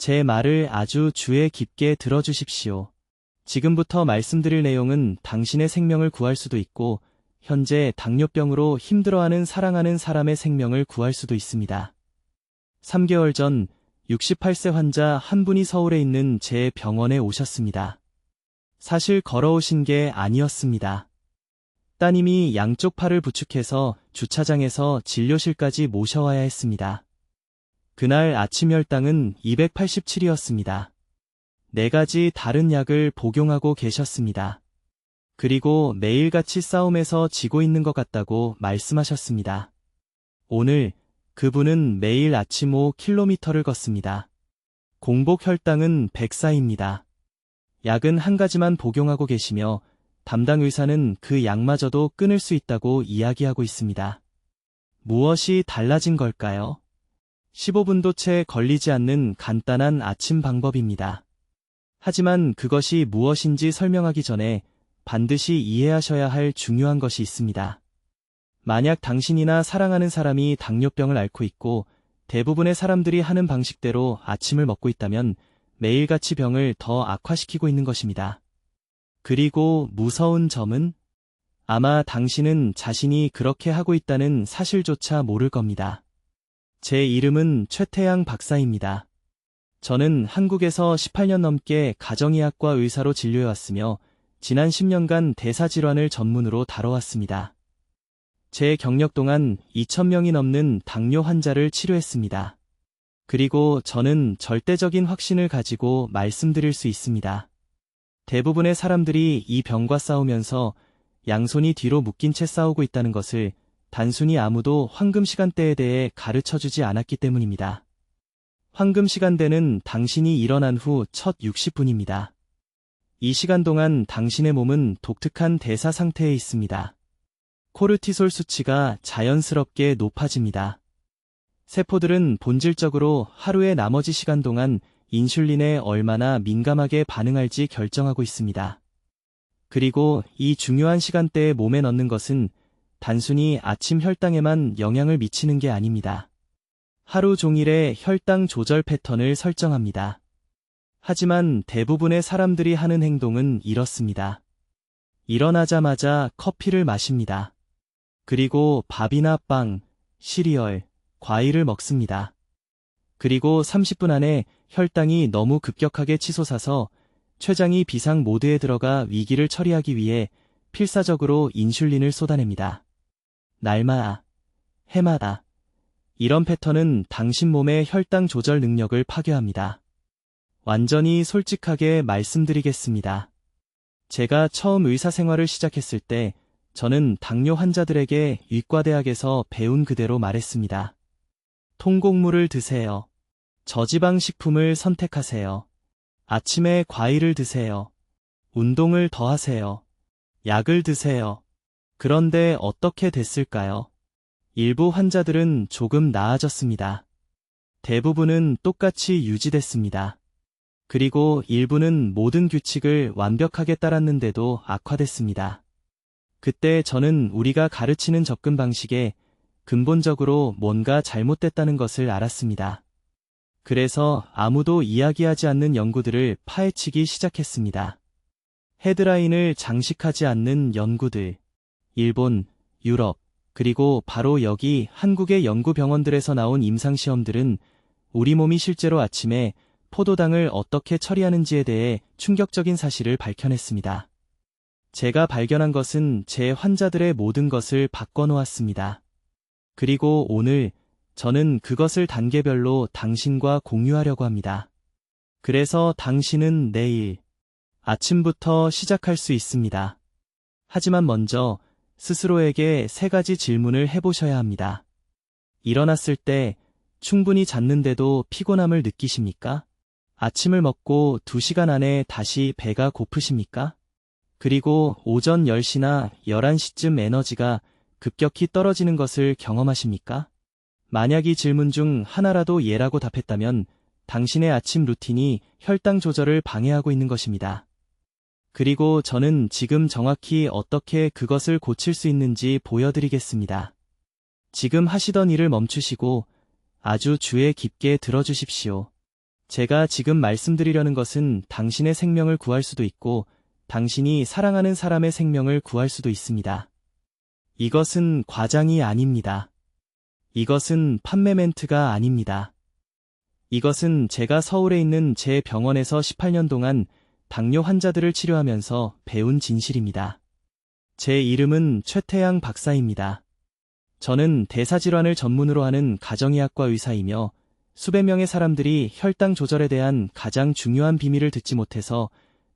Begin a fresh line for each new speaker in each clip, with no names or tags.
제 말을 아주 주의 깊게 들어주십시오. 지금부터 말씀드릴 내용은 당신의 생명을 구할 수도 있고, 현재 당뇨병으로 힘들어하는 사랑하는 사람의 생명을 구할 수도 있습니다. 3개월 전 68세 환자 한 분이 서울에 있는 제 병원에 오셨습니다. 사실 걸어오신 게 아니었습니다. 따님이 양쪽 팔을 부축해서 주차장에서 진료실까지 모셔와야 했습니다. 그날 아침 혈당은 287이었습니다. 4가지 다른 약을 복용하고 계셨습니다. 그리고 매일같이 싸움에서 지고 있는 것 같다고 말씀하셨습니다. 오늘 그분은 매일 아침 5km를 걷습니다. 공복 혈당은 104입니다. 약은 한 가지만 복용하고 계시며 담당 의사는 그 약마저도 끊을 수 있다고 이야기하고 있습니다. 무엇이 달라진 걸까요? 15분도 채 걸리지 않는 간단한 아침 방법입니다. 하지만 그것이 무엇인지 설명하기 전에 반드시 이해하셔야 할 중요한 것이 있습니다. 만약 당신이나 사랑하는 사람이 당뇨병을 앓고 있고 대부분의 사람들이 하는 방식대로 아침을 먹고 있다면 매일같이 병을 더 악화시키고 있는 것입니다. 그리고 무서운 점은 아마 당신은 자신이 그렇게 하고 있다는 사실조차 모를 겁니다. 제 이름은 최태양 박사입니다. 저는 한국에서 18년 넘게 가정의학과 의사로 진료해왔으며 지난 10년간 대사질환을 전문으로 다뤄왔습니다. 제 경력 동안 2,000명이 넘는 당뇨 환자를 치료했습니다. 그리고 저는 절대적인 확신을 가지고 말씀드릴 수 있습니다. 대부분의 사람들이 이 병과 싸우면서 양손이 뒤로 묶인 채 싸우고 있다는 것을 단순히 아무도 황금 시간대에 대해 가르쳐주지 않았기 때문입니다. 황금 시간대는 당신이 일어난 후 첫 60분입니다. 이 시간 동안 당신의 몸은 독특한 대사 상태에 있습니다. 코르티솔 수치가 자연스럽게 높아집니다. 세포들은 본질적으로 하루의 나머지 시간 동안 인슐린에 얼마나 민감하게 반응할지 결정하고 있습니다. 그리고 이 중요한 시간대에 몸에 넣는 것은 단순히 아침 혈당에만 영향을 미치는 게 아닙니다. 하루 종일의 혈당 조절 패턴을 설정합니다. 하지만 대부분의 사람들이 하는 행동은 이렇습니다. 일어나자마자 커피를 마십니다. 그리고 밥이나 빵, 시리얼, 과일을 먹습니다. 그리고 30분 안에 혈당이 너무 급격하게 치솟아서 췌장이 비상 모드에 들어가 위기를 처리하기 위해 필사적으로 인슐린을 쏟아냅니다. 날마다, 해마다. 이런 패턴은 당신 몸의 혈당 조절 능력을 파괴합니다. 완전히 솔직하게 말씀드리겠습니다. 제가 처음 의사 생활을 시작했을 때 저는 당뇨 환자들에게 의과대학에서 배운 그대로 말했습니다. 통곡물을 드세요. 저지방 식품을 선택하세요. 아침에 과일을 드세요. 운동을 더 하세요. 약을 드세요. 그런데 어떻게 됐을까요? 일부 환자들은 조금 나아졌습니다. 대부분은 똑같이 유지됐습니다. 그리고 일부는 모든 규칙을 완벽하게 따랐는데도 악화됐습니다. 그때 저는 우리가 가르치는 접근 방식에 근본적으로 뭔가 잘못됐다는 것을 알았습니다. 그래서 아무도 이야기하지 않는 연구들을 파헤치기 시작했습니다. 헤드라인을 장식하지 않는 연구들. 일본, 유럽, 그리고 바로 여기 한국의 연구병원들에서 나온 임상시험들은 우리 몸이 실제로 아침에 포도당을 어떻게 처리하는지에 대해 충격적인 사실을 밝혀냈습니다. 제가 발견한 것은 제 환자들의 모든 것을 바꿔놓았습니다. 그리고 오늘 저는 그것을 단계별로 당신과 공유하려고 합니다. 그래서 당신은 내일 아침부터 시작할 수 있습니다. 하지만 먼저 스스로에게 3가지 질문을 해보셔야 합니다. 일어났을 때 충분히 잤는데도 피곤함을 느끼십니까? 아침을 먹고 2시간 안에 다시 배가 고프십니까? 그리고 오전 10시나 11시쯤 에너지가 급격히 떨어지는 것을 경험하십니까? 만약 이 질문 중 하나라도 예라고 답했다면 당신의 아침 루틴이 혈당 조절을 방해하고 있는 것입니다. 그리고 저는 지금 정확히 어떻게 그것을 고칠 수 있는지 보여드리겠습니다. 지금 하시던 일을 멈추시고 아주 주의 깊게 들어주십시오. 제가 지금 말씀드리려는 것은 당신의 생명을 구할 수도 있고, 당신이 사랑하는 사람의 생명을 구할 수도 있습니다. 이것은 과장이 아닙니다. 이것은 판매 멘트가 아닙니다. 이것은 제가 서울에 있는 제 병원에서 18년 동안 당뇨 환자들을 치료하면서 배운 진실입니다. 제 이름은 최태양 박사입니다. 저는 대사질환을 전문으로 하는 가정의학과 의사이며 수백 명의 사람들이 혈당 조절에 대한 가장 중요한 비밀을 듣지 못해서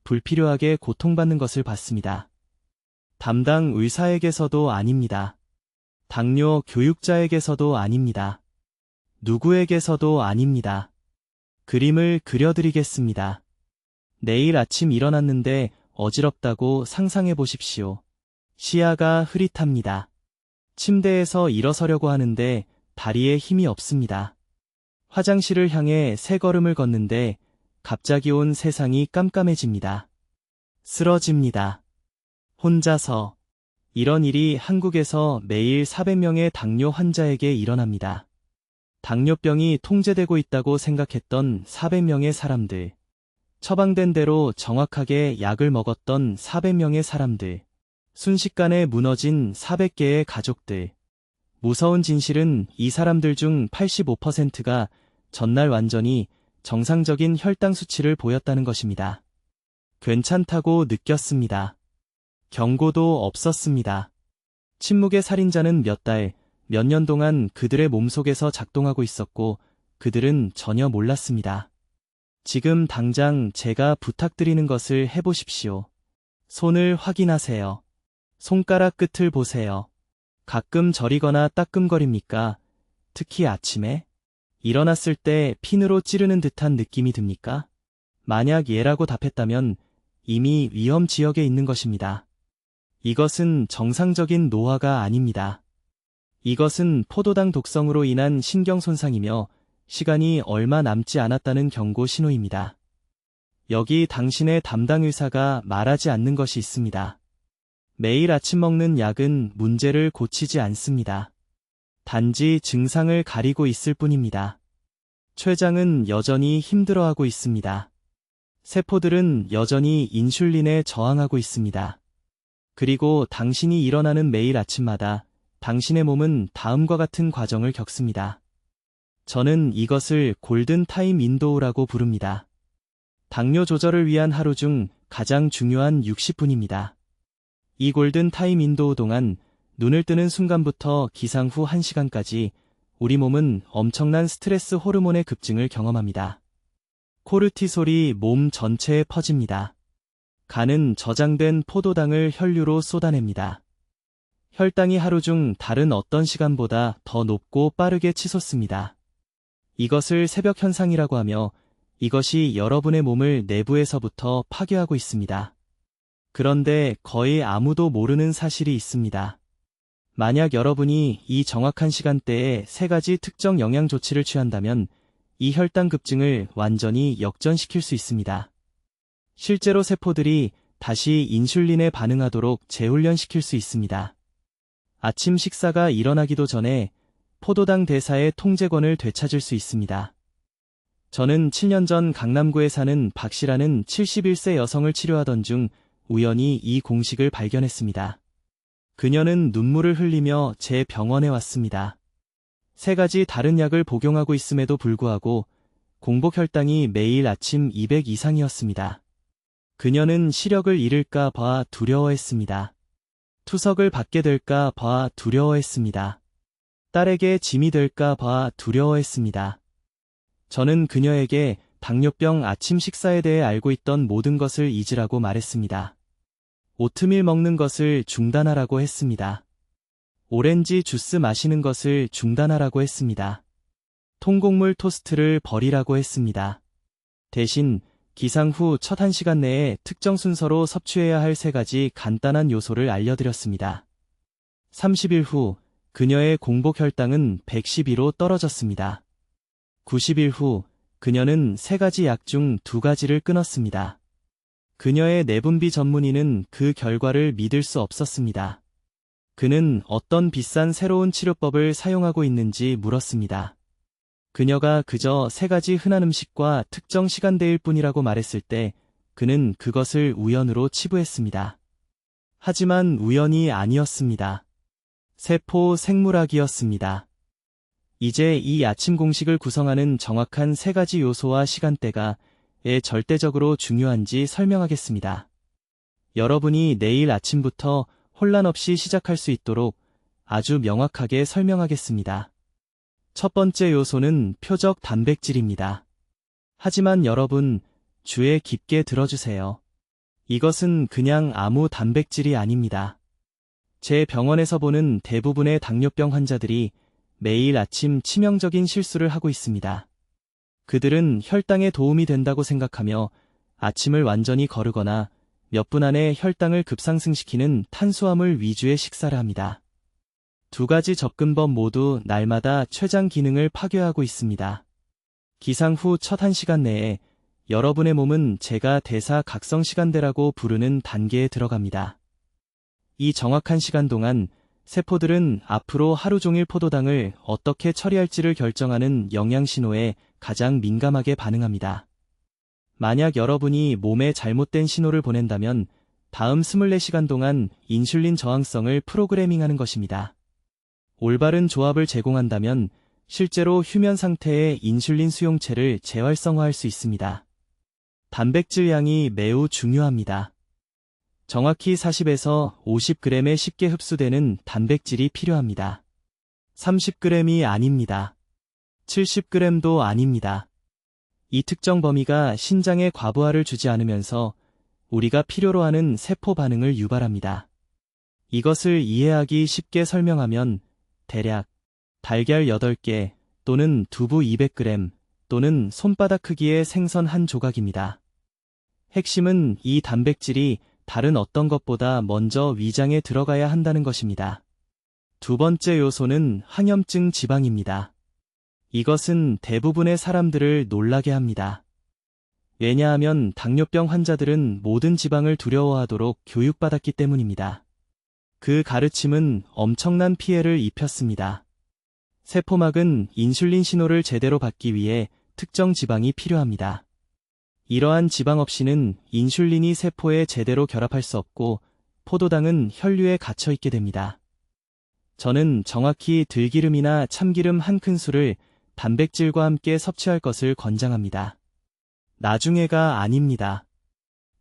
불필요하게 고통받는 것을 봤습니다. 담당 의사에게서도 아닙니다. 당뇨 교육자에게서도 아닙니다. 누구에게서도 아닙니다. 그림을 그려드리겠습니다. 내일 아침 일어났는데 어지럽다고 상상해 보십시오. 시야가 흐릿합니다. 침대에서 일어서려고 하는데 다리에 힘이 없습니다. 화장실을 향해 세 걸음을 걷는데 갑자기 온 세상이 깜깜해집니다. 쓰러집니다. 혼자서. 이런 일이 한국에서 매일 400명의 당뇨 환자에게 일어납니다. 당뇨병이 통제되고 있다고 생각했던 400명의 사람들. 처방된 대로 정확하게 약을 먹었던 400명의 사람들. 순식간에 무너진 400개의 가족들. 무서운 진실은 이 사람들 중 85%가 전날 완전히 정상적인 혈당 수치를 보였다는 것입니다. 괜찮다고 느꼈습니다. 경고도 없었습니다. 침묵의 살인자는 몇 달, 몇 년 동안 그들의 몸속에서 작동하고 있었고 그들은 전혀 몰랐습니다. 지금 당장 제가 부탁드리는 것을 해보십시오. 손을 확인하세요. 손가락 끝을 보세요. 가끔 저리거나 따끔거립니까? 특히 아침에? 일어났을 때 핀으로 찌르는 듯한 느낌이 듭니까? 만약 예라고 답했다면 이미 위험 지역에 있는 것입니다. 이것은 정상적인 노화가 아닙니다. 이것은 포도당 독성으로 인한 신경 손상이며 시간이 얼마 남지 않았다는 경고 신호입니다. 여기 당신의 담당 의사가 말하지 않는 것이 있습니다. 매일 아침 먹는 약은 문제를 고치지 않습니다. 단지 증상을 가리고 있을 뿐입니다. 췌장은 여전히 힘들어하고 있습니다. 세포들은 여전히 인슐린에 저항하고 있습니다. 그리고 당신이 일어나는 매일 아침마다 당신의 몸은 다음과 같은 과정을 겪습니다. 저는 이것을 골든 타임 윈도우라고 부릅니다. 당뇨 조절을 위한 하루 중 가장 중요한 60분입니다. 이 골든 타임 윈도우 동안 눈을 뜨는 순간부터 기상 후 1시간까지 우리 몸은 엄청난 스트레스 호르몬의 급증을 경험합니다. 코르티솔이 몸 전체에 퍼집니다. 간은 저장된 포도당을 혈류로 쏟아냅니다. 혈당이 하루 중 다른 어떤 시간보다 더 높고 빠르게 치솟습니다. 이것을 새벽 현상이라고 하며 이것이 여러분의 몸을 내부에서부터 파괴하고 있습니다. 그런데 거의 아무도 모르는 사실이 있습니다. 만약 여러분이 이 정확한 시간대에 3가지 특정 영양 조치를 취한다면 이 혈당 급증을 완전히 역전시킬 수 있습니다. 실제로 세포들이 다시 인슐린에 반응하도록 재훈련시킬 수 있습니다. 아침 식사가 일어나기도 전에 포도당 대사의 통제권을 되찾을 수 있습니다. 저는 7년 전 강남구에 사는 박씨라는 71세 여성을 치료하던 중 우연히 이 공식을 발견했습니다. 그녀는 눈물을 흘리며 제 병원에 왔습니다. 3가지 다른 약을 복용하고 있음에도 불구하고 공복 혈당이 매일 아침 200 이상이었습니다. 그녀는 시력을 잃을까 봐 두려워했습니다. 투석을 받게 될까 봐 두려워했습니다. 딸에게 짐이 될까 봐 두려워했습니다. 저는 그녀에게 당뇨병 아침 식사에 대해 알고 있던 모든 것을 잊으라고 말했습니다. 오트밀 먹는 것을 중단하라고 했습니다. 오렌지 주스 마시는 것을 중단하라고 했습니다. 통곡물 토스트를 버리라고 했습니다. 대신 기상 후 첫 1시간 내에 특정 순서로 섭취해야 할 3가지 간단한 요소를 알려드렸습니다. 30일 후 그녀의 공복 혈당은 112로 떨어졌습니다. 90일 후 그녀는 3가지 약 중 2가지를 끊었습니다. 그녀의 내분비 전문의는 그 결과를 믿을 수 없었습니다. 그는 어떤 비싼 새로운 치료법을 사용하고 있는지 물었습니다. 그녀가 그저 3가지 흔한 음식과 특정 시간대일 뿐이라고 말했을 때 그는 그것을 우연으로 치부했습니다. 하지만 우연이 아니었습니다. 세포 생물학이었습니다. 이제 이 아침 공식을 구성하는 정확한 3가지 요소와 시간대가 왜 절대적으로 중요한지 설명하겠습니다. 여러분이 내일 아침부터 혼란 없이 시작할 수 있도록 아주 명확하게 설명하겠습니다. 첫 번째 요소는 표적 단백질입니다. 하지만 여러분, 주의 깊게 들어주세요. 이것은 그냥 아무 단백질이 아닙니다. 제 병원에서 보는 대부분의 당뇨병 환자들이 매일 아침 치명적인 실수를 하고 있습니다. 그들은 혈당에 도움이 된다고 생각하며 아침을 완전히 거르거나 몇 분 안에 혈당을 급상승시키는 탄수화물 위주의 식사를 합니다. 2가지 접근법 모두 날마다 췌장 기능을 파괴하고 있습니다. 기상 후 첫 1시간 내에 여러분의 몸은 제가 대사각성 시간대라고 부르는 단계에 들어갑니다. 이 정확한 시간 동안 세포들은 앞으로 하루 종일 포도당을 어떻게 처리할지를 결정하는 영양신호에 가장 민감하게 반응합니다. 만약 여러분이 몸에 잘못된 신호를 보낸다면 다음 24시간 동안 인슐린 저항성을 프로그래밍하는 것입니다. 올바른 조합을 제공한다면 실제로 휴면 상태의 인슐린 수용체를 재활성화할 수 있습니다. 단백질 양이 매우 중요합니다. 정확히 40에서 50g에 쉽게 흡수되는 단백질이 필요합니다. 30g이 아닙니다. 70g도 아닙니다. 이 특정 범위가 신장에 과부하를 주지 않으면서 우리가 필요로 하는 세포 반응을 유발합니다. 이것을 이해하기 쉽게 설명하면 대략 달걀 8개 또는 두부 200g 또는 손바닥 크기의 생선 한 조각입니다. 핵심은 이 단백질이 다른 어떤 것보다 먼저 위장에 들어가야 한다는 것입니다. 2번째 요소는 항염증 지방입니다. 이것은 대부분의 사람들을 놀라게 합니다. 왜냐하면 당뇨병 환자들은 모든 지방을 두려워하도록 교육받았기 때문입니다. 그 가르침은 엄청난 피해를 입혔습니다. 세포막은 인슐린 신호를 제대로 받기 위해 특정 지방이 필요합니다. 이러한 지방 없이는 인슐린이 세포에 제대로 결합할 수 없고 포도당은 혈류에 갇혀 있게 됩니다. 저는 정확히 들기름이나 참기름 한 큰술을 단백질과 함께 섭취할 것을 권장합니다. 나중에가 아닙니다.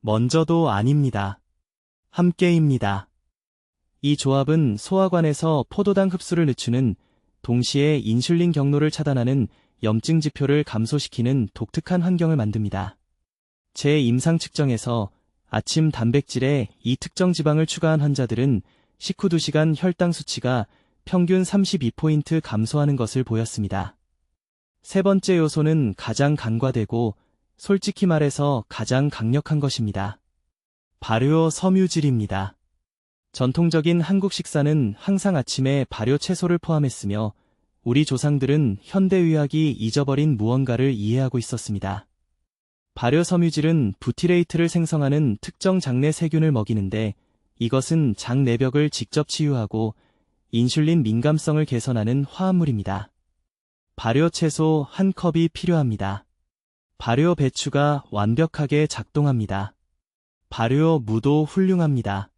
먼저도 아닙니다. 함께입니다. 이 조합은 소화관에서 포도당 흡수를 늦추는 동시에 인슐린 경로를 차단하는 염증 지표를 감소시키는 독특한 환경을 만듭니다. 제 임상 측정에서 아침 단백질에 이 특정 지방을 추가한 환자들은 식후 2시간 혈당 수치가 평균 32포인트 감소하는 것을 보였습니다. 3번째 요소는 가장 간과되고 솔직히 말해서 가장 강력한 것입니다. 발효 섬유질입니다. 전통적인 한국 식사는 항상 아침에 발효 채소를 포함했으며 우리 조상들은 현대의학이 잊어버린 무언가를 이해하고 있었습니다. 발효 섬유질은 부티레이트를 생성하는 특정 장내 세균을 먹이는데 이것은 장 내벽을 직접 치유하고 인슐린 민감성을 개선하는 화합물입니다. 발효 채소 1컵이 필요합니다. 발효 배추가 완벽하게 작동합니다. 발효 무도 훌륭합니다.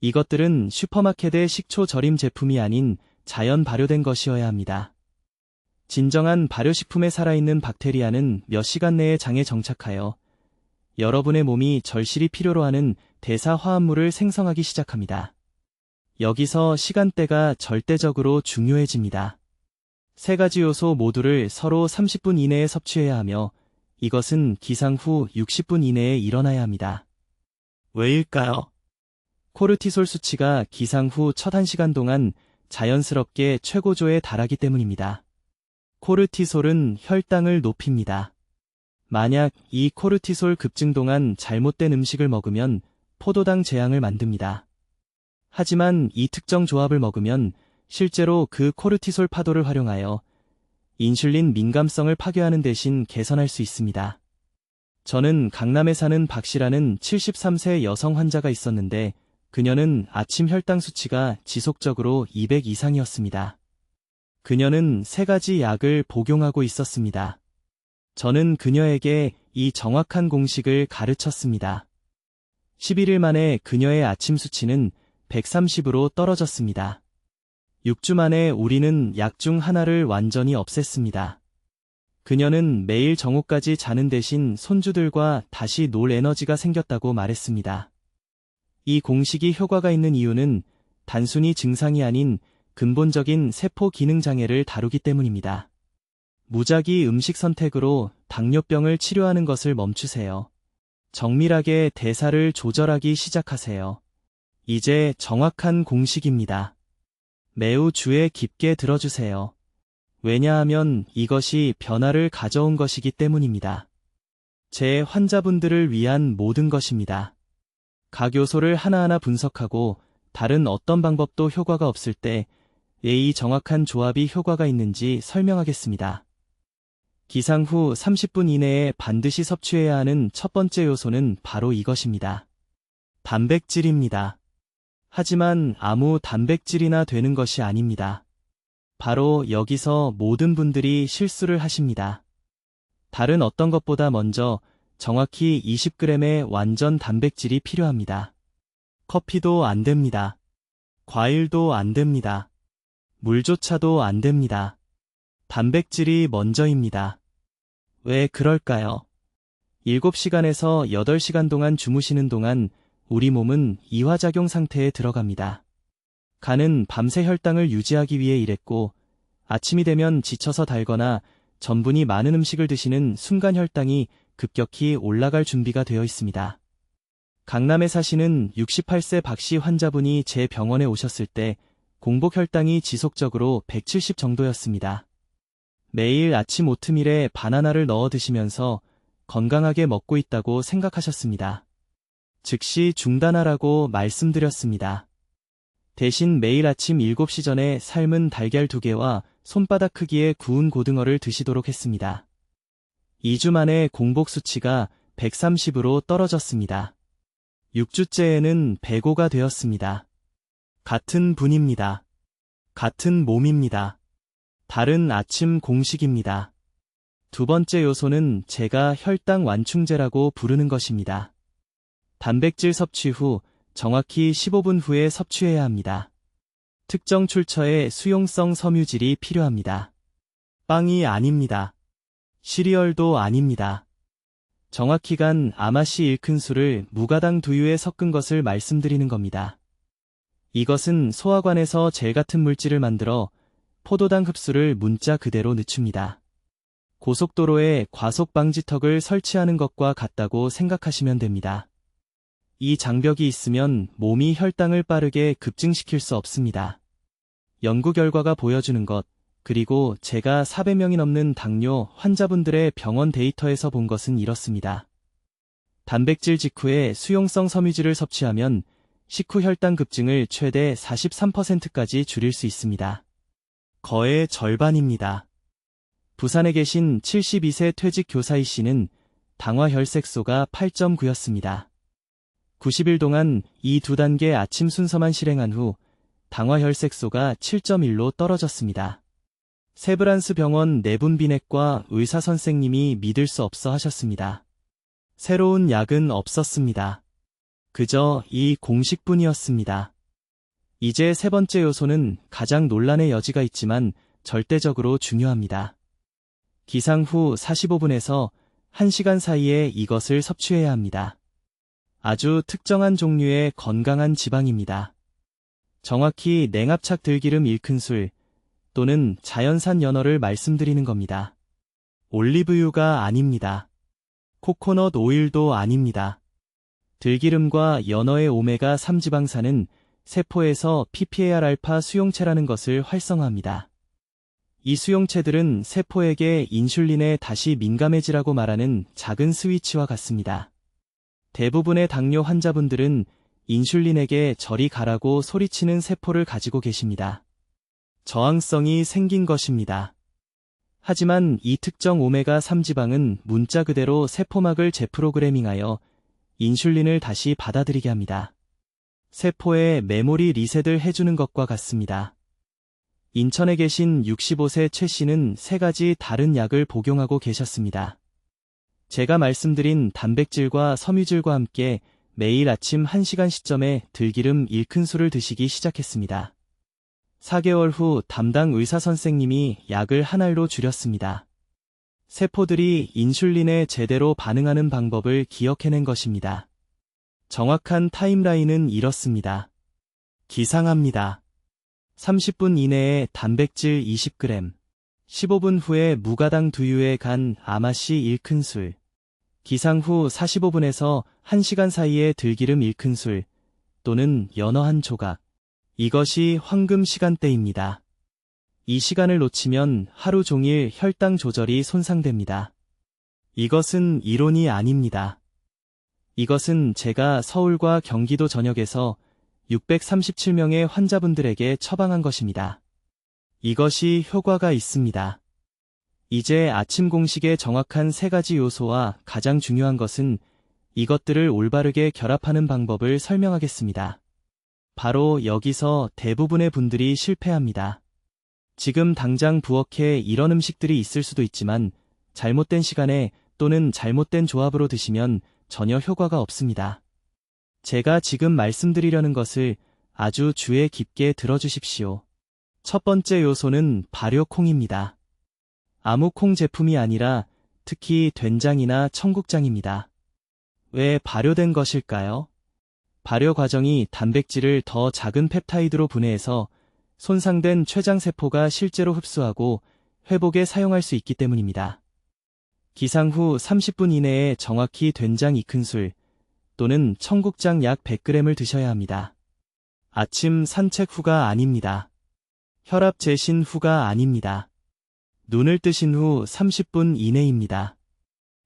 이것들은 슈퍼마켓의 식초 절임 제품이 아닌 자연 발효된 것이어야 합니다. 진정한 발효식품에 살아있는 박테리아는 몇 시간 내에 장에 정착하여 여러분의 몸이 절실히 필요로 하는 대사화합물을 생성하기 시작합니다. 여기서 시간대가 절대적으로 중요해집니다. 3가지 요소 모두를 서로 30분 이내에 섭취해야 하며 이것은 기상 후 60분 이내에 일어나야 합니다. 왜일까요? 코르티솔 수치가 기상 후 첫 1시간 동안 자연스럽게 최고조에 달하기 때문입니다. 코르티솔은 혈당을 높입니다. 만약 이 코르티솔 급증 동안 잘못된 음식을 먹으면 포도당 재앙을 만듭니다. 하지만 이 특정 조합을 먹으면 실제로 그 코르티솔 파도를 활용하여 인슐린 민감성을 파괴하는 대신 개선할 수 있습니다. 저는 강남에 사는 박씨라는 73세 여성 환자가 있었는데 그녀는 아침 혈당 수치가 지속적으로 200 이상이었습니다. 그녀는 3가지 약을 복용하고 있었습니다. 저는 그녀에게 이 정확한 공식을 가르쳤습니다. 11일 만에 그녀의 아침 수치는 130으로 떨어졌습니다. 6주 만에 우리는 약 중 하나를 완전히 없앴습니다. 그녀는 매일 정오까지 자는 대신 손주들과 다시 놀 에너지가 생겼다고 말했습니다. 이 공식이 효과가 있는 이유는 단순히 증상이 아닌 근본적인 세포 기능 장애를 다루기 때문입니다. 무작위 음식 선택으로 당뇨병을 치료하는 것을 멈추세요. 정밀하게 대사를 조절하기 시작하세요. 이제 정확한 공식입니다. 매우 주의 깊게 들어주세요. 왜냐하면 이것이 변화를 가져온 것이기 때문입니다. 제 환자분들을 위한 모든 것입니다. 각 요소를 하나하나 분석하고 다른 어떤 방법도 효과가 없을 때 왜 이 정확한 조합이 효과가 있는지 설명하겠습니다. 기상 후 30분 이내에 반드시 섭취해야 하는 첫 번째 요소는 바로 이것입니다. 단백질입니다. 하지만 아무 단백질이나 되는 것이 아닙니다. 바로 여기서 모든 분들이 실수를 하십니다. 다른 어떤 것보다 먼저 정확히 20g의 완전 단백질이 필요합니다. 커피도 안 됩니다. 과일도 안 됩니다. 물조차도 안 됩니다. 단백질이 먼저입니다. 왜 그럴까요? 7시간에서 8시간 동안 주무시는 동안 우리 몸은 이화작용 상태에 들어갑니다. 간은 밤새 혈당을 유지하기 위해 일했고 아침이 되면 지쳐서 달거나 전분이 많은 음식을 드시는 순간 혈당이 급격히 올라갈 준비가 되어 있습니다. 강남에 사시는 68세 박씨 환자분이 제 병원에 오셨을 때 공복 혈당이 지속적으로 170 정도였습니다. 매일 아침 오트밀에 바나나를 넣어 드시면서 건강하게 먹고 있다고 생각하셨습니다. 즉시 중단하라고 말씀드렸습니다. 대신 매일 아침 7시 전에 삶은 달걀 2개와 손바닥 크기의 구운 고등어를 드시도록 했습니다. 2주 만에 공복 수치가 130으로 떨어졌습니다. 6주째에는 105가 되었습니다. 같은 분입니다. 같은 몸입니다. 다른 아침 공식입니다. 두 번째 요소는 제가 혈당 완충제라고 부르는 것입니다. 단백질 섭취 후 정확히 15분 후에 섭취해야 합니다. 특정 출처의 수용성 섬유질이 필요합니다. 빵이 아닙니다. 시리얼도 아닙니다. 정확히 간 아마시 일큰술을 무가당 두유에 섞은 것을 말씀드리는 겁니다. 이것은 소화관에서 젤 같은 물질을 만들어 포도당 흡수를 문자 그대로 늦춥니다. 고속도로에 과속 방지턱을 설치하는 것과 같다고 생각하시면 됩니다. 이 장벽이 있으면 몸이 혈당을 빠르게 급증시킬 수 없습니다. 연구 결과가 보여주는 것, 그리고 제가 400명이 넘는 당뇨 환자분들의 병원 데이터에서 본 것은 이렇습니다. 단백질 직후에 수용성 섬유질을 섭취하면 식후 혈당 급증을 최대 43%까지 줄일 수 있습니다. 거의 절반입니다. 부산에 계신 72세 퇴직 교사이 씨는 당화혈색소가 8.9였습니다. 90일 동안 이 2단계 아침 순서만 실행한 후 당화혈색소가 7.1로 떨어졌습니다. 세브란스 병원 내분비내과 의사 선생님이 믿을 수 없어 하셨습니다. 새로운 약은 없었습니다. 그저 이 공식뿐이었습니다. 이제 세 번째 요소는 가장 논란의 여지가 있지만 절대적으로 중요합니다. 기상 후 45분에서 1시간 사이에 이것을 섭취해야 합니다. 아주 특정한 종류의 건강한 지방입니다. 정확히 냉압착 들기름 1큰술 또는 자연산 연어를 말씀드리는 겁니다. 올리브유가 아닙니다. 코코넛 오일도 아닙니다. 들기름과 연어의 오메가3 지방산은 세포에서 PPAR-알파 수용체라는 것을 활성화합니다. 이 수용체들은 세포에게 인슐린에 다시 민감해지라고 말하는 작은 스위치와 같습니다. 대부분의 당뇨 환자분들은 인슐린에게 저리 가라고 소리치는 세포를 가지고 계십니다. 저항성이 생긴 것입니다. 하지만 이 특정 오메가3 지방은 문자 그대로 세포막을 재프로그래밍하여 인슐린을 다시 받아들이게 합니다. 세포의 메모리 리셋을 해주는 것과 같습니다. 인천에 계신 65세 최 씨는 3가지 다른 약을 복용하고 계셨습니다. 제가 말씀드린 단백질과 섬유질과 함께 매일 아침 1시간 시점에 들기름 1큰술을 드시기 시작했습니다. 4개월 후 담당 의사 선생님이 약을 한 알로 줄였습니다. 세포들이 인슐린에 제대로 반응하는 방법을 기억해낸 것입니다. 정확한 타임라인은 이렇습니다. 기상합니다. 30분 이내에 단백질 20g, 15분 후에 무가당 두유에 간 아마씨 1큰술, 기상 후 45분에서 1시간 사이에 들기름 1큰술 또는 연어 한 조각. 이것이 황금 시간대입니다. 이 시간을 놓치면 하루 종일 혈당 조절이 손상됩니다. 이것은 이론이 아닙니다. 이것은 제가 서울과 경기도 전역에서 637명의 환자분들에게 처방한 것입니다. 이것이 효과가 있습니다. 이제 아침 공식의 정확한 3가지 요소와 가장 중요한 것은 이것들을 올바르게 결합하는 방법을 설명하겠습니다. 바로 여기서 대부분의 분들이 실패합니다. 지금 당장 부엌에 이런 음식들이 있을 수도 있지만 잘못된 시간에 또는 잘못된 조합으로 드시면 전혀 효과가 없습니다. 제가 지금 말씀드리려는 것을 아주 주의 깊게 들어주십시오. 첫 번째 요소는 발효콩입니다. 아무 콩 제품이 아니라 특히 된장이나 청국장입니다. 왜 발효된 것일까요? 발효 과정이 단백질을 더 작은 펩타이드로 분해해서 손상된 췌장세포가 실제로 흡수하고 회복에 사용할 수 있기 때문입니다. 기상 후 30분 이내에 정확히 된장 2큰술 또는 청국장 약 100g을 드셔야 합니다. 아침 산책 후가 아닙니다. 혈압 재신 후가 아닙니다. 눈을 뜨신 후 30분 이내입니다.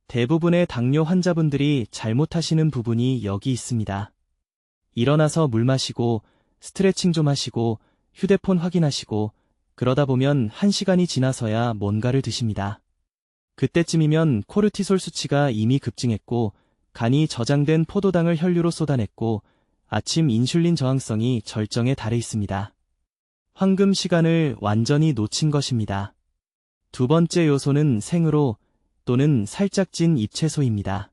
대부분의 당뇨 환자분들이 잘못하시는 부분이 여기 있습니다. 일어나서 물 마시고 스트레칭 좀 하시고 휴대폰 확인하시고 그러다 보면 1시간이 지나서야 뭔가를 드십니다. 그때쯤이면 코르티솔 수치가 이미 급증했고 간이 저장된 포도당을 혈류로 쏟아냈고 아침 인슐린 저항성이 절정에 달해 있습니다. 황금 시간을 완전히 놓친 것입니다. 두 번째 요소는 생으로 또는 살짝 찐 잎채소입니다.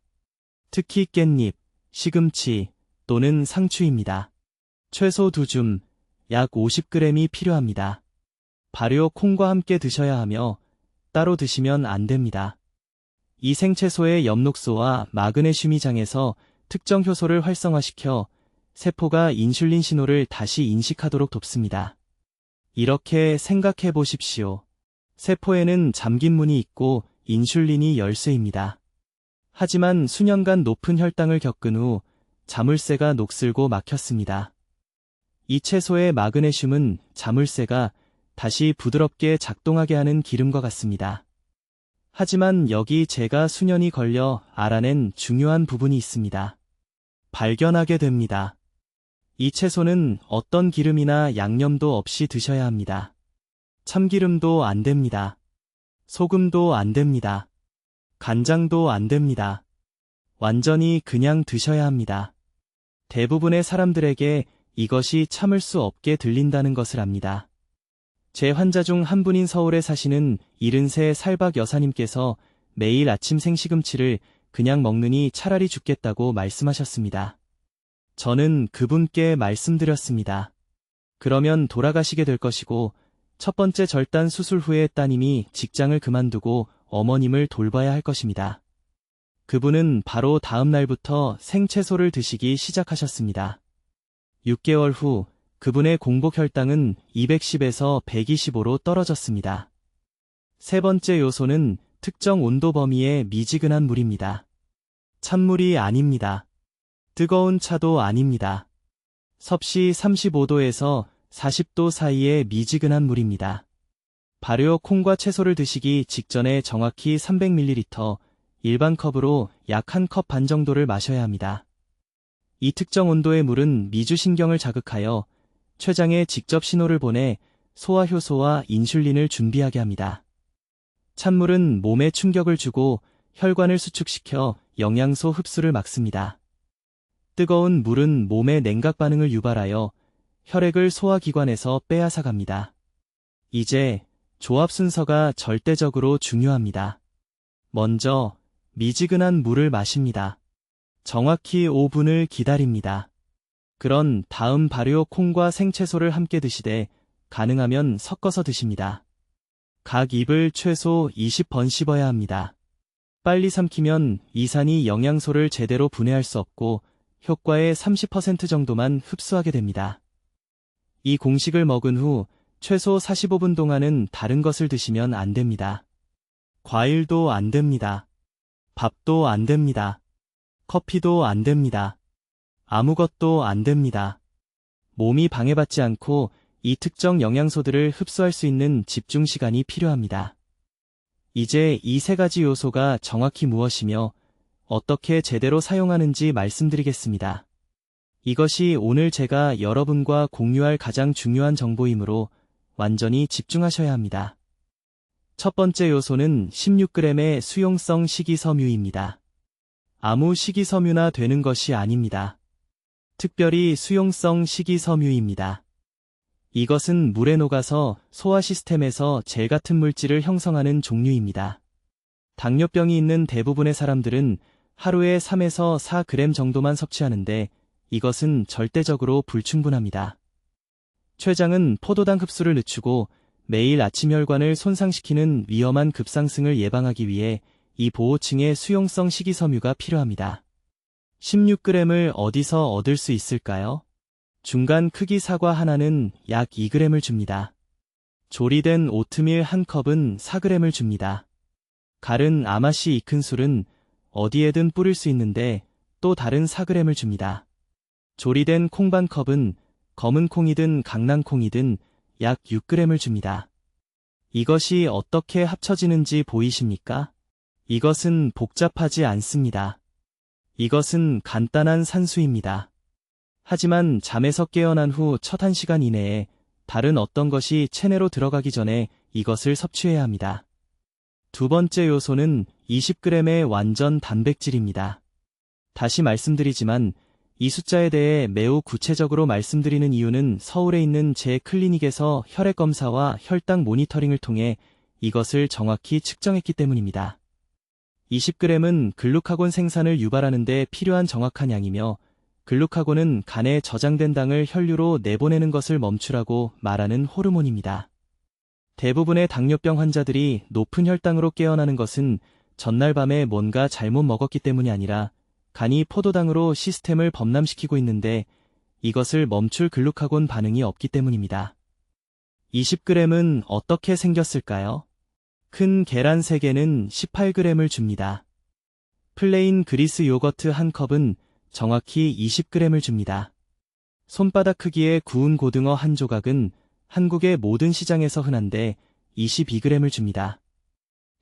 특히 깻잎, 시금치 또는 상추입니다. 최소 2줌, 약 50g이 필요합니다. 발효 콩과 함께 드셔야 하며 따로 드시면 안 됩니다. 이 생채소의 엽록소와 마그네슘이 장에서 특정 효소를 활성화시켜 세포가 인슐린 신호를 다시 인식하도록 돕습니다. 이렇게 생각해 보십시오. 세포에는 잠긴 문이 있고 인슐린이 열쇠입니다. 하지만 수년간 높은 혈당을 겪은 후 자물쇠가 녹슬고 막혔습니다. 이 채소의 마그네슘은 자물쇠가 다시 부드럽게 작동하게 하는 기름과 같습니다. 하지만 여기 제가 수년이 걸려 알아낸 중요한 부분이 있습니다. 발견하게 됩니다. 이 채소는 어떤 기름이나 양념도 없이 드셔야 합니다. 참기름도 안 됩니다. 소금도 안 됩니다. 간장도 안 됩니다. 완전히 그냥 드셔야 합니다. 대부분의 사람들에게 이것이 참을 수 없게 들린다는 것을 압니다. 제 환자 중 한 분인 서울에 사시는 73 살박 여사님께서 매일 아침 생시금치를 그냥 먹느니 차라리 죽겠다고 말씀하셨습니다. 저는 그분께 말씀드렸습니다. 그러면 돌아가시게 될 것이고 첫 번째 절단 수술 후에 따님이 직장을 그만두고 어머님을 돌봐야 할 것입니다. 그분은 바로 다음 날부터 생채소를 드시기 시작하셨습니다. 6개월 후 그분의 공복 혈당은 210에서 125로 떨어졌습니다. 세 번째 요소는 특정 온도 범위의 미지근한 물입니다. 찬물이 아닙니다. 뜨거운 차도 아닙니다. 섭씨 35도에서 40도 사이의 미지근한 물입니다. 발효 콩과 채소를 드시기 직전에 정확히 300ml, 일반 컵으로 약 1컵 반 정도를 마셔야 합니다. 이 특정 온도의 물은 미주신경을 자극하여 췌장에 직접 신호를 보내 소화효소와 인슐린을 준비하게 합니다. 찬물은 몸에 충격을 주고 혈관을 수축시켜 영양소 흡수를 막습니다. 뜨거운 물은 몸의 냉각 반응을 유발하여 혈액을 소화기관에서 빼앗아갑니다. 이제 조합 순서가 절대적으로 중요합니다. 먼저 미지근한 물을 마십니다. 정확히 5분을 기다립니다. 그런 다음 발효 콩과 생채소를 함께 드시되 가능하면 섞어서 드십니다. 각 입을 최소 20번 씹어야 합니다. 빨리 삼키면 이산이 영양소를 제대로 분해할 수 없고 효과의 30% 정도만 흡수하게 됩니다. 이 공식을 먹은 후 최소 45분 동안은 다른 것을 드시면 안 됩니다. 과일도 안 됩니다. 밥도 안 됩니다. 커피도 안 됩니다. 아무것도 안 됩니다. 몸이 방해받지 않고 이 특정 영양소들을 흡수할 수 있는 집중 시간이 필요합니다. 이제 이 세 가지 요소가 정확히 무엇이며 어떻게 제대로 사용하는지 말씀드리겠습니다. 이것이 오늘 제가 여러분과 공유할 가장 중요한 정보이므로 완전히 집중하셔야 합니다. 첫 번째 요소는 16g의 수용성 식이섬유입니다. 아무 식이섬유나 되는 것이 아닙니다. 특별히 수용성 식이섬유입니다. 이것은 물에 녹아서 소화 시스템에서 젤 같은 물질을 형성하는 종류입니다. 당뇨병이 있는 대부분의 사람들은 하루에 3에서 4g 정도만 섭취하는데 이것은 절대적으로 불충분합니다. 췌장은 포도당 흡수를 늦추고 매일 아침 혈관을 손상시키는 위험한 급상승을 예방하기 위해 이 보호층의 수용성 식이섬유가 필요합니다. 16g을 어디서 얻을 수 있을까요? 중간 크기 사과 하나는 약 2g을 줍니다. 조리된 오트밀 한 컵은 4g을 줍니다. 갈은 아마씨 익힌 술은 어디에든 뿌릴 수 있는데 또 다른 4g을 줍니다. 조리된 콩 반 컵은 검은 콩이든 강낭콩이든 약 6g을 줍니다. 이것이 어떻게 합쳐지는지 보이십니까? 이것은 복잡하지 않습니다. 이것은 간단한 산수입니다. 하지만 잠에서 깨어난 후 첫 1시간 이내에 다른 어떤 것이 체내로 들어가기 전에 이것을 섭취해야 합니다. 두 번째 요소는 20g의 완전 단백질입니다. 다시 말씀드리지만 이 숫자에 대해 매우 구체적으로 말씀드리는 이유는 서울에 있는 제 클리닉에서 혈액 검사와 혈당 모니터링을 통해 이것을 정확히 측정했기 때문입니다. 20g은 글루카곤 생산을 유발하는 데 필요한 정확한 양이며 글루카곤은 간에 저장된 당을 혈류로 내보내는 것을 멈추라고 말하는 호르몬입니다. 대부분의 당뇨병 환자들이 높은 혈당으로 깨어나는 것은 전날 밤에 뭔가 잘못 먹었기 때문이 아니라 간이 포도당으로 시스템을 범람시키고 있는데 이것을 멈출 글루카곤 반응이 없기 때문입니다. 20g은 어떻게 생겼을까요? 큰 계란 3개는 18g을 줍니다. 플레인 그리스 요거트 한 컵은 정확히 20g을 줍니다. 손바닥 크기의 구운 고등어 한 조각은 한국의 모든 시장에서 흔한데 22g을 줍니다.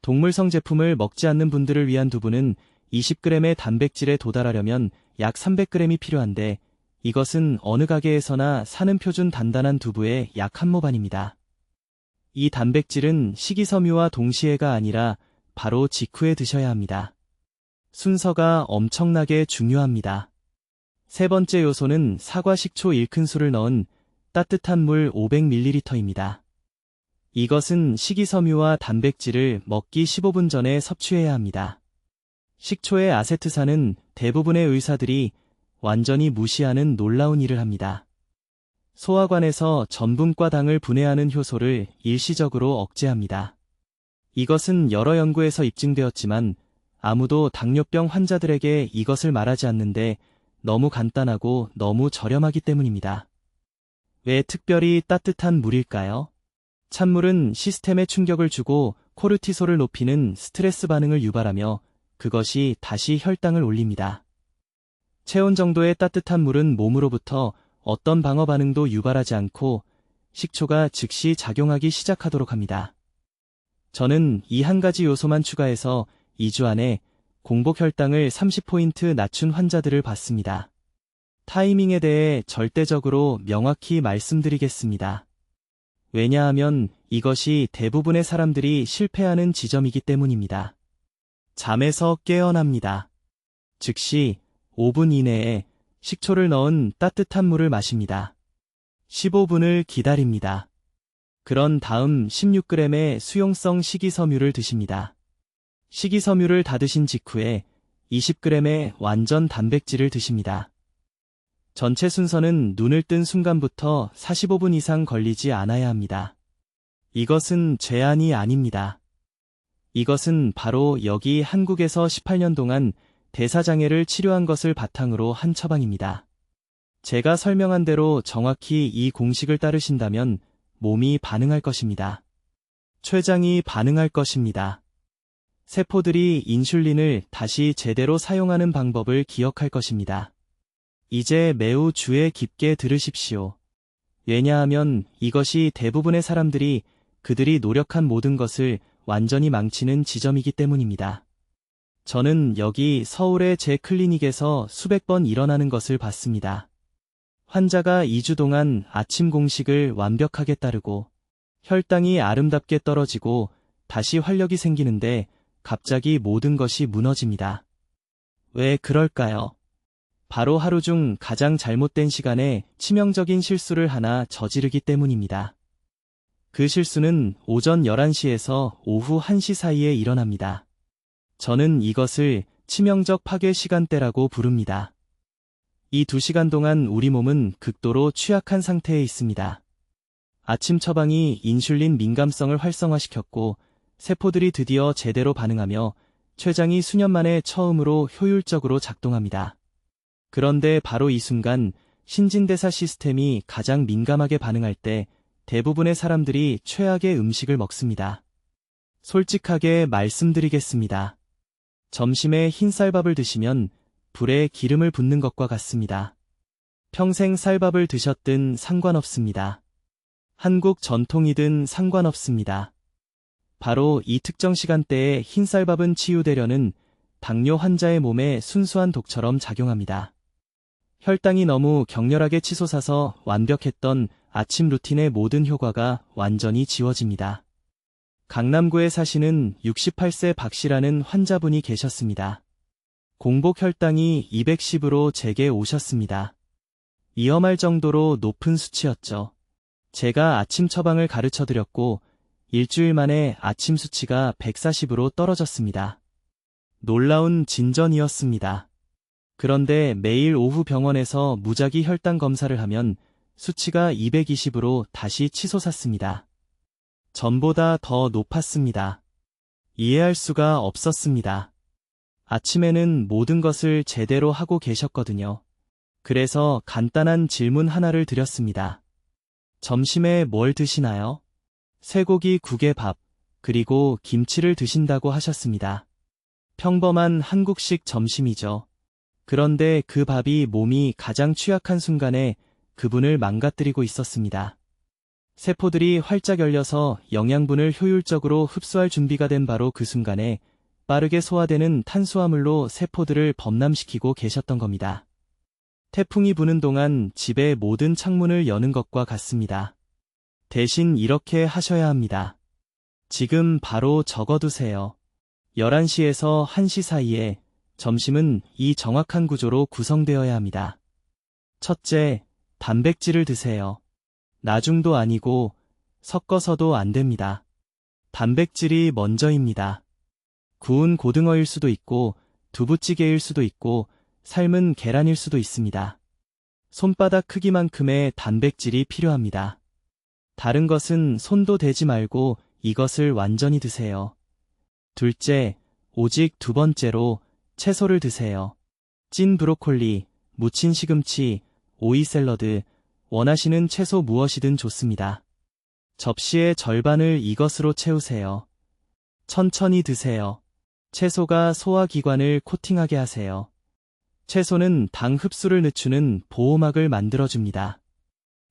동물성 제품을 먹지 않는 분들을 위한 두부는 20g의 단백질에 도달하려면 약 300g이 필요한데 이것은 어느 가게에서나 사는 표준 단단한 두부의 약 한 모반입니다. 이 단백질은 식이섬유와 동시에가 아니라 바로 직후에 드셔야 합니다. 순서가 엄청나게 중요합니다. 세 번째 요소는 사과 식초 1큰술을 넣은 따뜻한 물 500ml입니다. 이것은 식이섬유와 단백질을 먹기 15분 전에 섭취해야 합니다. 식초의 아세트산은 대부분의 의사들이 완전히 무시하는 놀라운 일을 합니다. 소화관에서 전분과 당을 분해하는 효소를 일시적으로 억제합니다. 이것은 여러 연구에서 입증되었지만 아무도 당뇨병 환자들에게 이것을 말하지 않는데 너무 간단하고 너무 저렴하기 때문입니다. 왜 특별히 따뜻한 물일까요? 찬물은 시스템에 충격을 주고 코르티솔을 높이는 스트레스 반응을 유발하며 그것이 다시 혈당을 올립니다. 체온 정도의 따뜻한 물은 몸으로부터 어떤 방어 반응도 유발하지 않고 식초가 즉시 작용하기 시작하도록 합니다. 저는 이 한 가지 요소만 추가해서 2주 안에 공복 혈당을 30포인트 낮춘 환자들을 봤습니다. 타이밍에 대해 절대적으로 명확히 말씀드리겠습니다. 왜냐하면 이것이 대부분의 사람들이 실패하는 지점이기 때문입니다. 잠에서 깨어납니다. 즉시 5분 이내에 식초를 넣은 따뜻한 물을 마십니다. 15분을 기다립니다. 그런 다음 16g의 수용성 식이섬유를 드십니다. 식이섬유를 다 드신 직후에 20g의 완전 단백질을 드십니다. 전체 순서는 눈을 뜬 순간부터 45분 이상 걸리지 않아야 합니다. 이것은 제한이 아닙니다. 이것은 바로 여기 한국에서 18년 동안 대사장애를 치료한 것을 바탕으로 한 처방입니다. 제가 설명한 대로 정확히 이 공식을 따르신다면 몸이 반응할 것입니다. 췌장이 반응할 것입니다. 세포들이 인슐린을 다시 제대로 사용하는 방법을 기억할 것입니다. 이제 매우 주의 깊게 들으십시오. 왜냐하면 이것이 대부분의 사람들이 그들이 노력한 모든 것을 완전히 망치는 지점이기 때문입니다. 저는 여기 서울의 제 클리닉에서 수백 번 일어나는 것을 봤습니다. 환자가 2주 동안 아침 공식을 완벽하게 따르고 혈당이 아름답게 떨어지고 다시 활력이 생기는데 갑자기 모든 것이 무너집니다. 왜 그럴까요? 바로 하루 중 가장 잘못된 시간에 치명적인 실수를 하나 저지르기 때문입니다. 그 실수는 오전 11시에서 오후 1시 사이에 일어납니다. 저는 이것을 치명적 파괴 시간대라고 부릅니다. 이 2시간 동안 우리 몸은 극도로 취약한 상태에 있습니다. 아침 처방이 인슐린 민감성을 활성화시켰고 세포들이 드디어 제대로 반응하며 췌장이 수년 만에 처음으로 효율적으로 작동합니다. 그런데 바로 이 순간 신진대사 시스템이 가장 민감하게 반응할 때 대부분의 사람들이 최악의 음식을 먹습니다. 솔직하게 말씀드리겠습니다. 점심에 흰쌀밥을 드시면 불에 기름을 붓는 것과 같습니다. 평생 쌀밥을 드셨든 상관없습니다. 한국 전통이든 상관없습니다. 바로 이 특정 시간대에 흰쌀밥은 치유되려는 당뇨 환자의 몸에 순수한 독처럼 작용합니다. 혈당이 너무 격렬하게 치솟아서 완벽했던 아침 루틴의 모든 효과가 완전히 지워집니다. 강남구에 사시는 68세 박 씨라는 환자분이 계셨습니다. 공복 혈당이 210으로 제게 오셨습니다. 위험할 정도로 높은 수치였죠. 제가 아침 처방을 가르쳐 드렸고 일주일 만에 아침 수치가 140으로 떨어졌습니다. 놀라운 진전이었습니다. 그런데 매일 오후 병원에서 무작위 혈당 검사를 하면 수치가 220으로 다시 치솟았습니다. 전보다 더 높았습니다. 이해할 수가 없었습니다. 아침에는 모든 것을 제대로 하고 계셨거든요. 그래서 간단한 질문 하나를 드렸습니다. 점심에 뭘 드시나요? 쇠고기 국에 밥, 그리고 김치를 드신다고 하셨습니다. 평범한 한국식 점심이죠. 그런데 그 밥이 몸이 가장 취약한 순간에 그분을 망가뜨리고 있었습니다. 세포들이 활짝 열려서 영양분을 효율적으로 흡수할 준비가 된 바로 그 순간에 빠르게 소화되는 탄수화물로 세포들을 범람시키고 계셨던 겁니다. 태풍이 부는 동안 집의 모든 창문을 여는 것과 같습니다. 대신 이렇게 하셔야 합니다. 지금 바로 적어두세요. 11시에서 1시 사이에 점심은 이 정확한 구조로 구성되어야 합니다. 첫째, 단백질을 드세요. 나중도 아니고 섞어서도 안 됩니다. 단백질이 먼저입니다. 구운 고등어일 수도 있고 두부찌개일 수도 있고 삶은 계란일 수도 있습니다. 손바닥 크기만큼의 단백질이 필요합니다. 다른 것은 손도 대지 말고 이것을 완전히 드세요. 둘째, 오직 두 번째로 채소를 드세요. 찐 브로콜리, 무친 시금치, 오이 샐러드, 원하시는 채소 무엇이든 좋습니다. 접시의 절반을 이것으로 채우세요. 천천히 드세요. 채소가 소화기관을 코팅하게 하세요. 채소는 당 흡수를 늦추는 보호막을 만들어줍니다.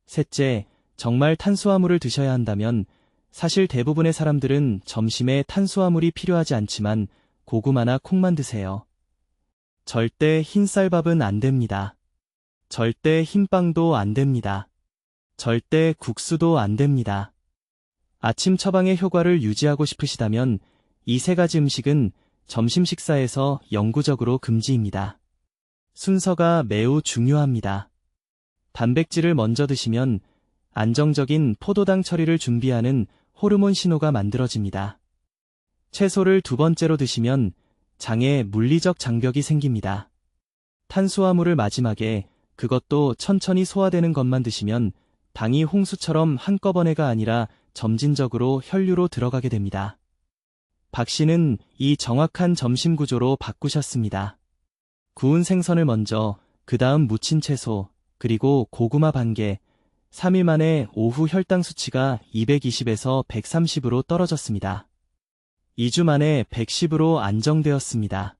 셋째, 정말 탄수화물을 드셔야 한다면 사실 대부분의 사람들은 점심에 탄수화물이 필요하지 않지만 고구마나 콩만 드세요. 절대 흰쌀밥은 안 됩니다. 절대 흰빵도 안 됩니다. 절대 국수도 안 됩니다. 아침 처방의 효과를 유지하고 싶으시다면 이 세 가지 음식은 점심 식사에서 영구적으로 금지입니다. 순서가 매우 중요합니다. 단백질을 먼저 드시면 안정적인 포도당 처리를 준비하는 호르몬 신호가 만들어집니다. 채소를 두 번째로 드시면 장에 물리적 장벽이 생깁니다. 탄수화물을 마지막에, 그것도 천천히 소화되는 것만 드시면 당이 홍수처럼 한꺼번에가 아니라 점진적으로 혈류로 들어가게 됩니다. 박 씨는 이 정확한 점심 구조로 바꾸셨습니다. 구운 생선을 먼저, 그 다음 무친 채소, 그리고 고구마 반 개, 3일 만에 오후 혈당 수치가 220에서 130으로 떨어졌습니다. 2주 만에 110으로 안정되었습니다.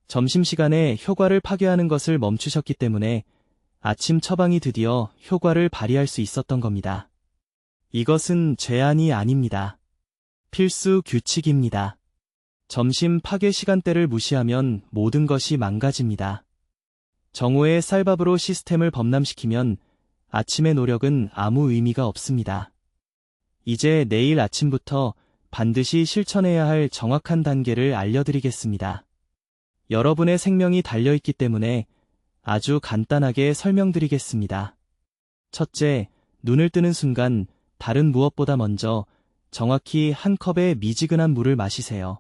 점심시간에 효과를 파괴하는 것을 멈추셨기 때문에 아침 처방이 드디어 효과를 발휘할 수 있었던 겁니다. 이것은 제한이 아닙니다. 필수 규칙입니다. 점심 파괴 시간대를 무시하면 모든 것이 망가집니다. 정오의 쌀밥으로 시스템을 범람시키면 아침의 노력은 아무 의미가 없습니다. 이제 내일 아침부터 반드시 실천해야 할 정확한 단계를 알려드리겠습니다. 여러분의 생명이 달려있기 때문에 아주 간단하게 설명드리겠습니다. 첫째, 눈을 뜨는 순간 다른 무엇보다 먼저 정확히 한 컵의 미지근한 물을 마시세요.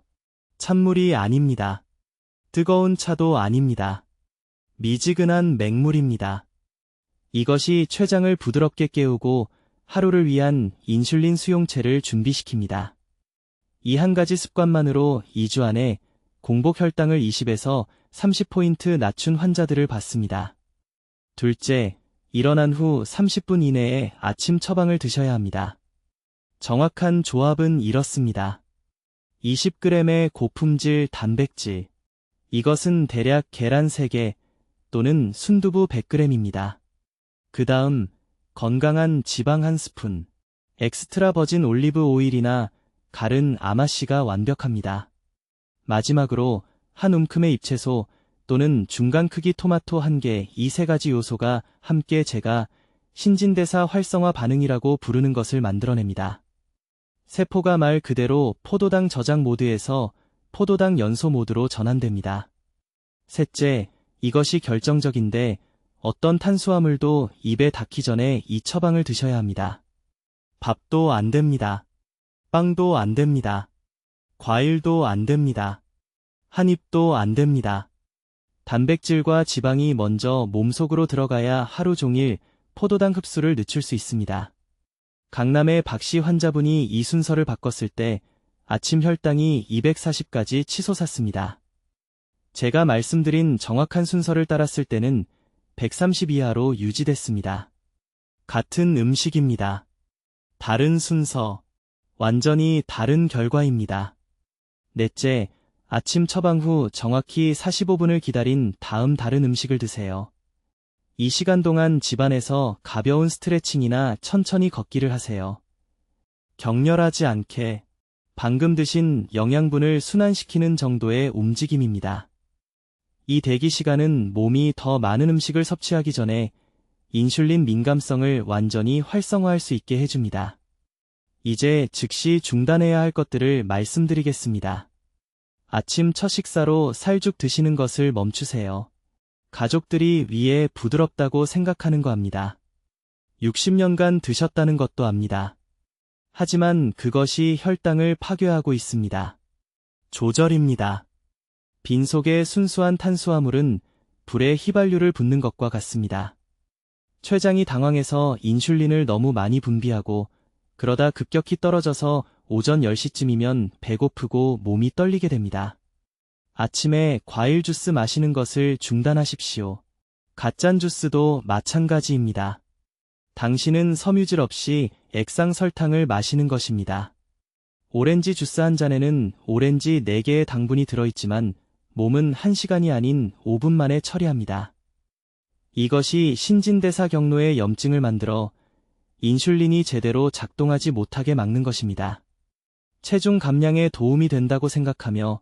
찬물이 아닙니다. 뜨거운 차도 아닙니다. 미지근한 맹물입니다. 이것이 췌장을 부드럽게 깨우고 하루를 위한 인슐린 수용체를 준비시킵니다. 이 한 가지 습관만으로 2주 안에 공복 혈당을 20에서 30포인트 낮춘 환자들을 봤습니다. 둘째, 일어난 후 30분 이내에 아침 처방을 드셔야 합니다. 정확한 조합은 이렇습니다. 20g의 고품질 단백질. 이것은 대략 계란 3개 또는 순두부 100g입니다. 그 다음, 건강한 지방 1스푼, 엑스트라 버진 올리브 오일이나 가른 아마씨가 완벽합니다. 마지막으로 한 움큼의 잎채소 또는 중간 크기 토마토 1개, 이 3가지 요소가 함께 제가 신진대사 활성화 반응이라고 부르는 것을 만들어냅니다. 세포가 말 그대로 포도당 저장 모드에서 포도당 연소 모드로 전환됩니다. 셋째, 이것이 결정적인데 어떤 탄수화물도 입에 닿기 전에 이 처방을 드셔야 합니다. 밥도 안 됩니다. 빵도 안 됩니다. 과일도 안 됩니다. 한 입도 안 됩니다. 단백질과 지방이 먼저 몸속으로 들어가야 하루 종일 포도당 흡수를 늦출 수 있습니다. 강남의 박씨 환자분이 이 순서를 바꿨을 때 아침 혈당이 240까지 치솟았습니다. 제가 말씀드린 정확한 순서를 따랐을 때는 130 이하로 유지됐습니다. 같은 음식입니다. 다른 순서, 완전히 다른 결과입니다. 넷째, 아침 처방 후 정확히 45분을 기다린 다음 다른 음식을 드세요. 이 시간 동안 집안에서 가벼운 스트레칭이나 천천히 걷기를 하세요. 격렬하지 않게 방금 드신 영양분을 순환시키는 정도의 움직임입니다. 이 대기 시간은 몸이 더 많은 음식을 섭취하기 전에 인슐린 민감성을 완전히 활성화할 수 있게 해줍니다. 이제 즉시 중단해야 할 것들을 말씀드리겠습니다. 아침 첫 식사로 살죽 드시는 것을 멈추세요. 가족들이 위에 부드럽다고 생각하는 거 압니다. 60년간 드셨다는 것도 압니다. 하지만 그것이 혈당을 파괴하고 있습니다. 조절입니다. 빈속에 순수한 탄수화물은 불에 휘발유를 붓는 것과 같습니다. 췌장이 당황해서 인슐린을 너무 많이 분비하고 그러다 급격히 떨어져서 오전 10시쯤이면 배고프고 몸이 떨리게 됩니다. 아침에 과일 주스 마시는 것을 중단하십시오. 갓짠 주스도 마찬가지입니다. 당신은 섬유질 없이 액상 설탕을 마시는 것입니다. 오렌지 주스 한 잔에는 오렌지 4개의 당분이 들어있지만 몸은 1시간이 아닌 5분 만에 처리합니다. 이것이 신진대사 경로에 염증을 만들어 인슐린이 제대로 작동하지 못하게 막는 것입니다. 체중 감량에 도움이 된다고 생각하며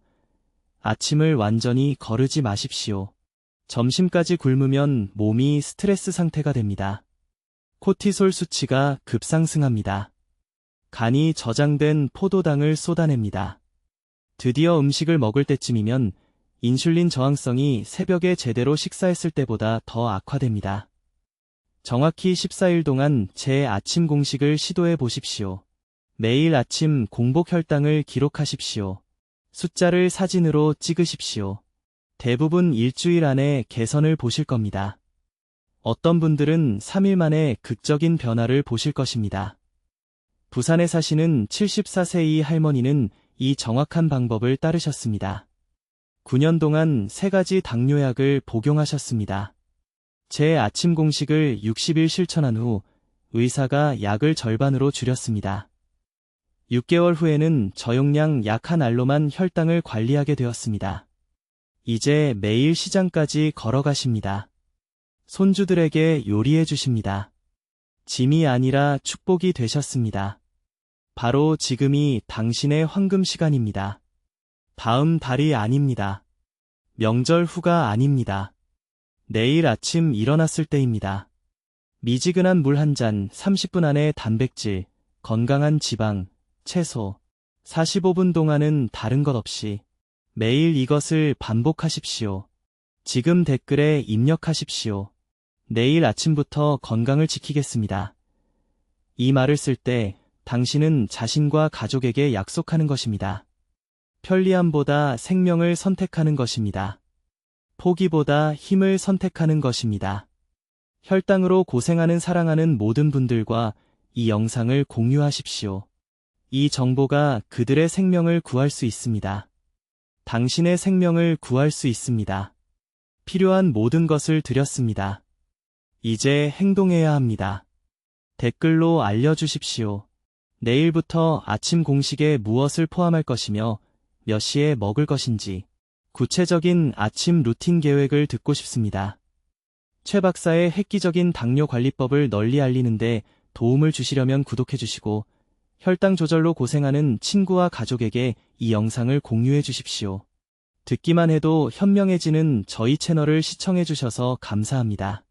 아침을 완전히 거르지 마십시오. 점심까지 굶으면 몸이 스트레스 상태가 됩니다. 코티솔 수치가 급상승합니다. 간이 저장된 포도당을 쏟아냅니다. 드디어 음식을 먹을 때쯤이면 인슐린 저항성이 새벽에 제대로 식사했을 때보다 더 악화됩니다. 정확히 14일 동안 제 아침 공식을 시도해 보십시오. 매일 아침 공복 혈당을 기록하십시오. 숫자를 사진으로 찍으십시오. 대부분 일주일 안에 개선을 보실 겁니다. 어떤 분들은 3일 만에 극적인 변화를 보실 것입니다. 부산에 사시는 74세의 할머니는 이 정확한 방법을 따르셨습니다. 9년 동안 3가지 당뇨약을 복용하셨습니다. 제 아침 공식을 60일 실천한 후 의사가 약을 절반으로 줄였습니다. 6개월 후에는 저용량 약 한 알로만 혈당을 관리하게 되었습니다. 이제 매일 시장까지 걸어가십니다. 손주들에게 요리해 주십니다. 짐이 아니라 축복이 되셨습니다. 바로 지금이 당신의 황금 시간입니다. 다음 달이 아닙니다. 명절 후가 아닙니다. 내일 아침 일어났을 때입니다. 미지근한 물 한 잔, 30분 안에 단백질, 건강한 지방, 채소, 45분 동안은 다른 것 없이 매일 이것을 반복하십시오. 지금 댓글에 입력하십시오. 내일 아침부터 건강을 지키겠습니다. 이 말을 쓸 때 당신은 자신과 가족에게 약속하는 것입니다. 편리함보다 생명을 선택하는 것입니다. 포기보다 힘을 선택하는 것입니다. 혈당으로 고생하는 사랑하는 모든 분들과 이 영상을 공유하십시오. 이 정보가 그들의 생명을 구할 수 있습니다. 당신의 생명을 구할 수 있습니다. 필요한 모든 것을 드렸습니다. 이제 행동해야 합니다. 댓글로 알려주십시오. 내일부터 아침 공식에 무엇을 포함할 것이며 몇 시에 먹을 것인지 구체적인 아침 루틴 계획을 듣고 싶습니다. 최 박사의 획기적인 당뇨 관리법을 널리 알리는데 도움을 주시려면 구독해주시고 혈당 조절로 고생하는 친구와 가족에게 이 영상을 공유해 주십시오. 듣기만 해도 현명해지는 저희 채널을 시청해 주셔서 감사합니다.